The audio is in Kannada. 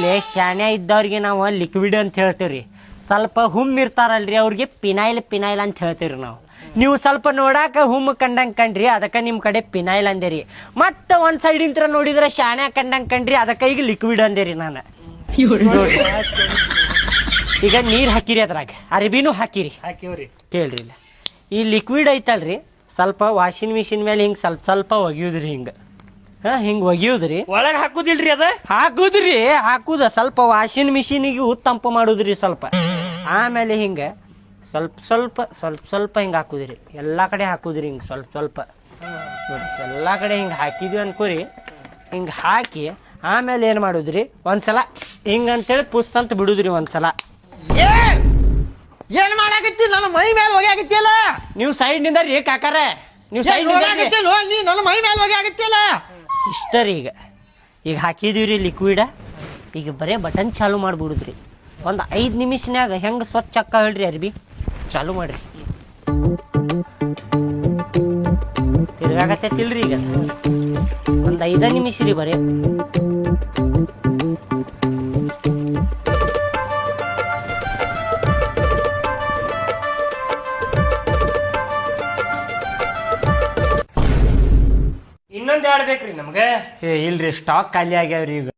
ಇಲ್ಲಿ ಶಾಣ್ಯ ಇದ್ದವ್ರಿಗೆ ನಾವು ಲಿಕ್ವಿಡ್ ಅಂತ ಹೇಳ್ತೀವ್ರಿ. ಸ್ವಲ್ಪ ಹುಮ್ ಇರ್ತಾರಲ್ರಿ ಅವ್ರಿಗೆ ಪಿನೈಲ್ ಅಂತ ಹೇಳ್ತೀವ್ರಿ ನಾವು. ನೀವು ಸ್ವಲ್ಪ ನೋಡಾಕ ಹುಮ್ ಕಂಡಂಗೆ ಕಂಡ್ರಿ, ಅದಕ್ಕೆ ನಿಮ್ಮ ಕಡೆ ಪಿನೈಲ್ ಅಂದೇರಿ. ಮತ್ತೆ ಒಂದು ಸೈಡಿಂತ್ರ ನೋಡಿದ್ರೆ ಶಾಣ್ಯ ಕಂಡಂಗೆ ಕಂಡ್ರಿ, ಅದಕ್ಕೆ ಈಗ ಲಿಕ್ವಿಡ್ ಅಂದೇರಿ ನಾನು. ಈಗ ನೀರು ಹಾಕಿರಿ, ಅದ್ರಾಗ ಅರಿಬಿನೂ ಹಾಕಿರಿ. ಕೇಳ್ರಿ ಇಲ್ಲ, ಈ ಲಿಕ್ವಿಡ್ ಐತಲ್ರಿ ಸ್ವಲ್ಪ ವಾಷಿಂಗ್ ಮಿಷಿನ್ ಮೇಲೆ ಹಿಂಗೆ ಸ್ವಲ್ಪ ಒಗಿಯುದ್ರಿ. ಹಿಂಗೆ ಒಗಿಯುದ್ರಿ. ಒಳಗೆ ಹಾಕುದಿಲ್ರಿ ಅದ? ಹಾಕುದ ಸ್ವಲ್ಪ ವಾಷಿಂಗ್ ಮಿಷಿನಿಗೆ ತಂಪು ಮಾಡುದ್ರಿ ಸ್ವಲ್ಪ. ಆಮೇಲೆ ಹಿಂಗೆ ಸ್ವಲ್ಪ ಹಿಂಗೆ ಹಾಕುದ್ರಿ. ಎಲ್ಲ ಕಡೆ ಹಾಕುದ್ರಿ ಹಿಂಗೆ ಸ್ವಲ್ಪ ಎಲ್ಲ ಕಡೆ ಹಿಂಗೆ ಹಾಕಿದ್ವಿ ಅನ್ಕೋರಿ. ಹಿಂಗೆ ಹಾಕಿ ಆಮೇಲೆ ಏನು ಮಾಡುದ್ರಿ, ಒಂದ್ಸಲ ಹಿಂಗಂತೇಳಿ ಪುಸ್ ಅಂತ ಬಿಡುದ್ರಿ. ಒಂದ್ಸಲ ಏನ್ ಮಾಡಾಕತ್ತಿ? ನನ್ನ ಮೈ ಮೇಲೆ ಹೋಗ್ಯಾಕತ್ತಿಯಲ್ಲ. ನೀವು ಸೈಡ್ ನಿಂದ ರೀ ಕಾಕಾರ, ನೀವು ಸೈಡ್ ನನ್ನ ಮೈ ಮೇಲೆ ಹೋಗ್ಯಾಕತ್ತಿಯಲ್ಲ. ಇಷ್ಟ ರೀ. ಈಗ ಹಾಕಿದೀವಿ ರೀ ಲಿಕ್ವಿಡ. ಈಗ ಬರೇ ಬಟನ್ ಚಾಲು ಮಾಡಿಬಿಡುದ್ರಿ. ಒಂದು 5 ನಿಮಿಷನ್ಯಾಗ ಹೆಂಗೆ ಸ್ವಚ್ಛ ಅಕ್ಕ ಹೇಳ್ರಿ ಅರ್ಬಿ ಚಾಲು ಮಾಡ್ರಿ. ತಿರ್ಗಾಕತ್ತೈತಿಲ್ರಿ ಈಗ ಒಂದು 5 ನಿಮಿಷ ರೀ ಬರೀ. ಇನ್ನೊಂದು ಆಡ್ಬೇಕ್ರಿ ನಮ್ಗೆ. ಇಲ್ರಿ, ಸ್ಟಾಕ್ ಖಾಲಿ ಆಗ್ಯಾವ್ರಿ ಈಗ.